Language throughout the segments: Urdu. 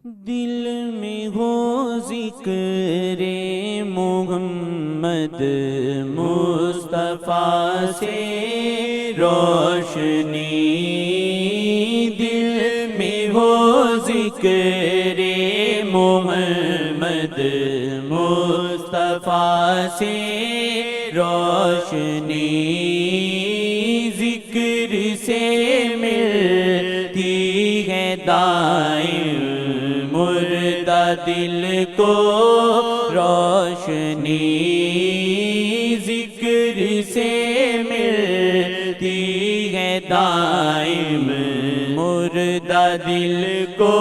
دل میں ہو ذکر محمد مصطفیٰ سے روشنی، دل میں ہو ذکر محمد مصطفیٰ سے روشنی، ذکر سے ملتی ہے دائم مردہ دل کو روشنی، ذکر سے ملتی ہے دائم مردہ دل کو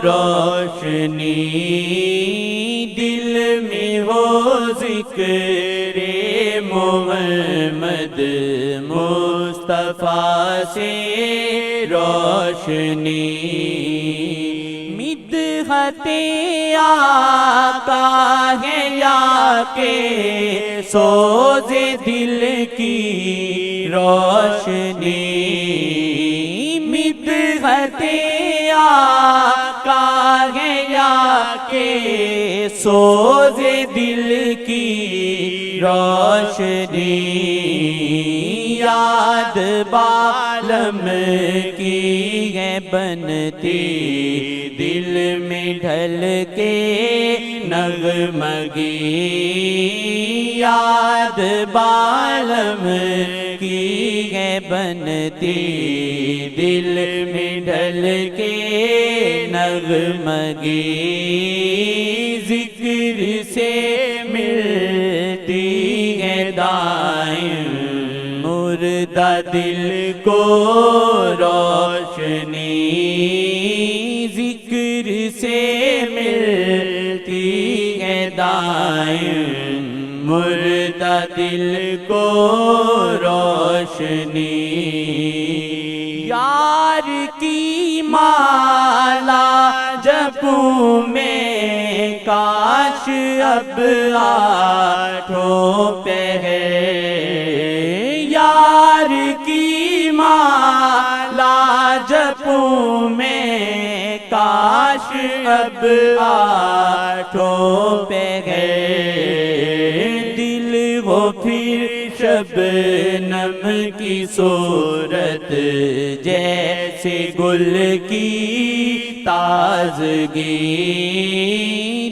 روشنی، دل میں ہو ذکر محمد مصطفیٰ سے روشنی، مدحت آقا ہے یا کہ سوز دل کی روشنی، مدحت آقا ہے یا کہ سوز دل کی روشنی، یاد بالم کی ہے بنتی دل میں ڈھل کے نغمگی، یاد بالم کی ہے بنتی دل میں ڈھل کے نغمگی، ذکر سے ملتی ہے دائم مردہ دل کو روشنی، ذکر سے ملتی ہے دائم مردہ دل کو روشنی، یار کی مالا جپوں میں کاش اب آٹھوں پہ ہے، یار کی مالا جپوں میں کاش اب آٹھوں پہ ہے، دل ہو پھر شبنم کی صورت جیسے گل کی تازگی،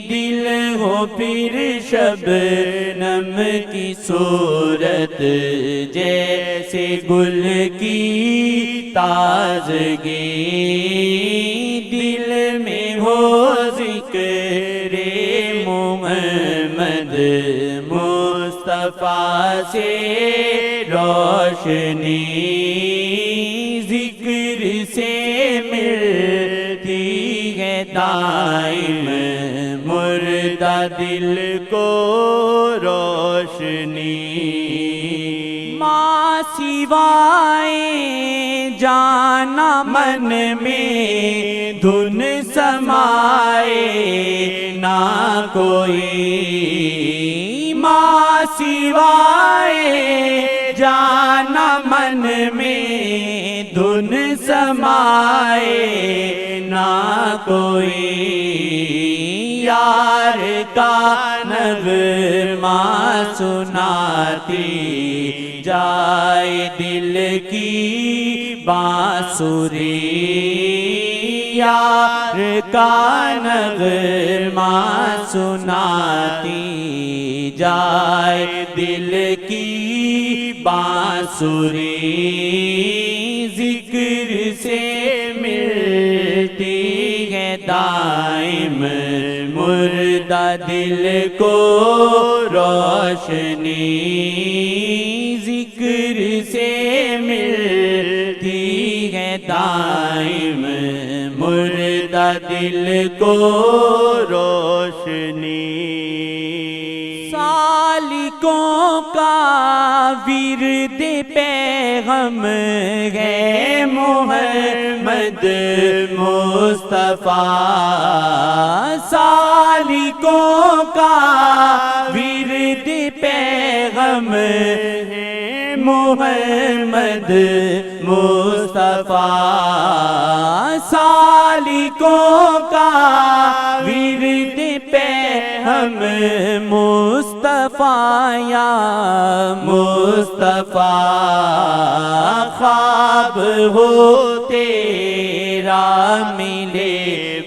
دل ہو پھر شبنم کی صورت جیسے گل کی تازگی، دل میں ہو ذکر محمد مصطفیٰ سے روشنی، ذکر سے ملتی ہے دائم مردہ دل کو روشنی، ماں سوائے جانا من میں دھن سمائے نہ کوئی، ماں سوائے جانا من میں دھن سمائے نہ کوئی، یار کا نغمہ سناتی جائے دل کی بانسری، یار کا نغمہ سناتی جائے دل کی بانسری، ذکر سے ملتی ہے دائم مردہ دل کو روشنی، ذکر سے ملتی ہے دائم مردہ دل کو روشنی، سالکوں کا ورد پیغم ہے محمد مصطفیٰ، سالکوں کا ورد پیغم ہے محمد مصطفیٰ، سالکوں کا ورد پہ ہم مصطفیٰ یا مصطفیٰ، خواب ہو تیرا ملے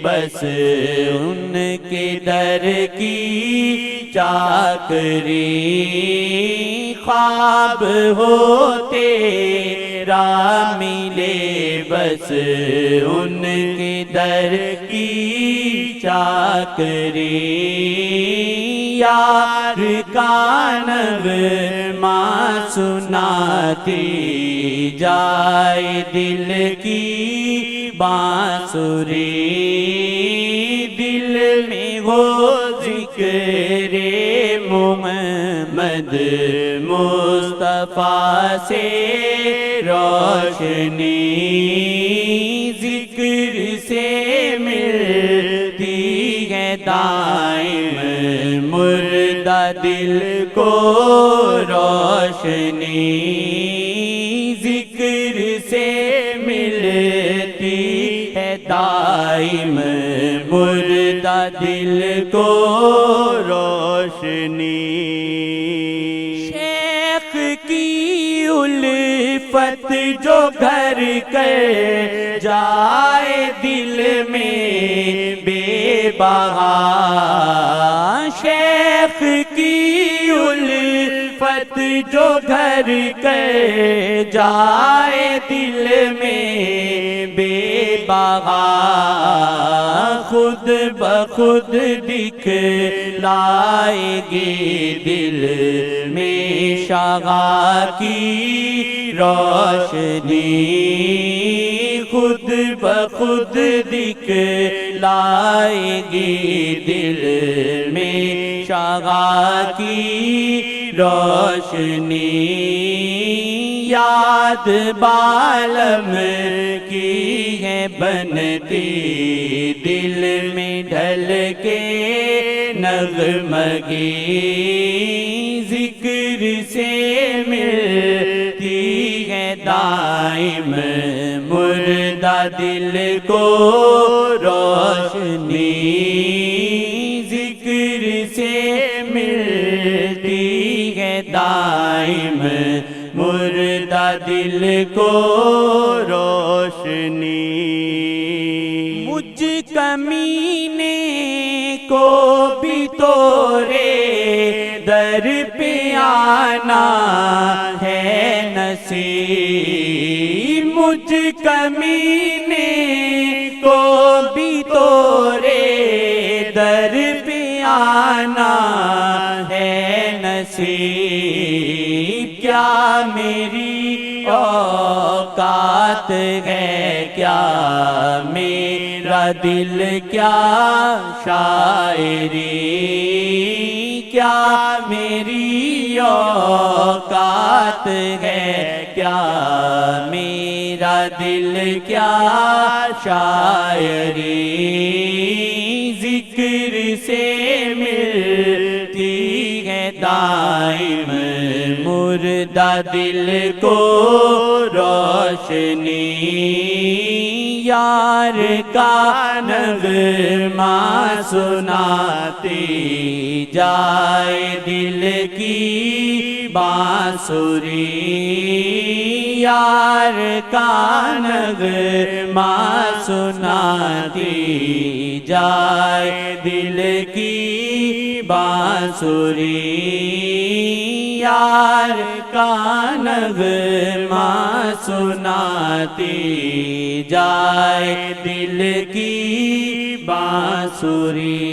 بس ان کے در کی چاکری، خواب ہو تیرا ملے بس ان کے در کی چاکری، یار کا نغمہ سناتی جائے دل کی بانسری، دل میں ہو ذکر محمد مصطفیٰ سے روشنی، ذکر سے ملتی ہے دائم مردہ دل کو روشنی، ذکر سے ملتی ہے دائم مردہ دل کو روشنی، شیخ کی الفت جو گھر کر جائے دل میں بے بہا، شیخ کی الفت جو گھر کر جائے دل میں بے بہا، خود بخود دکھلائے گی دل میں شغا کی روشنی، خود بخود دکھلائے گی دل میں شغا کی روشنی، یاد بالم کی ہے بنتی دل میں ڈھل کے نغمگی، ذکر سے ملتی ہے دائم مردہ دل کو روشنی، ذکر سے ملتی ہے دائم مردہ دل کو روشنی، مجھ کمینے کو بھی تورے در پہ آنا ہے نصیب، مجھ کمینے کو بھی تورے در پہ آنا ہے نصیب، کیا میری اوقات ہے، کیا میرا دل، کیا شاعری، کیا میری اوقات ہے، کیا میرا دل، کیا شاعری، ذکر سے ملتی ہے دائم مردہ دل کو روشنی، یار کا نغمہ سناتی جائے دل کی بانسری، یار کا نغمہ سناتی جائے دل کی بانسری، یار کا نغمہ سناتی جائے دل کی بانسری۔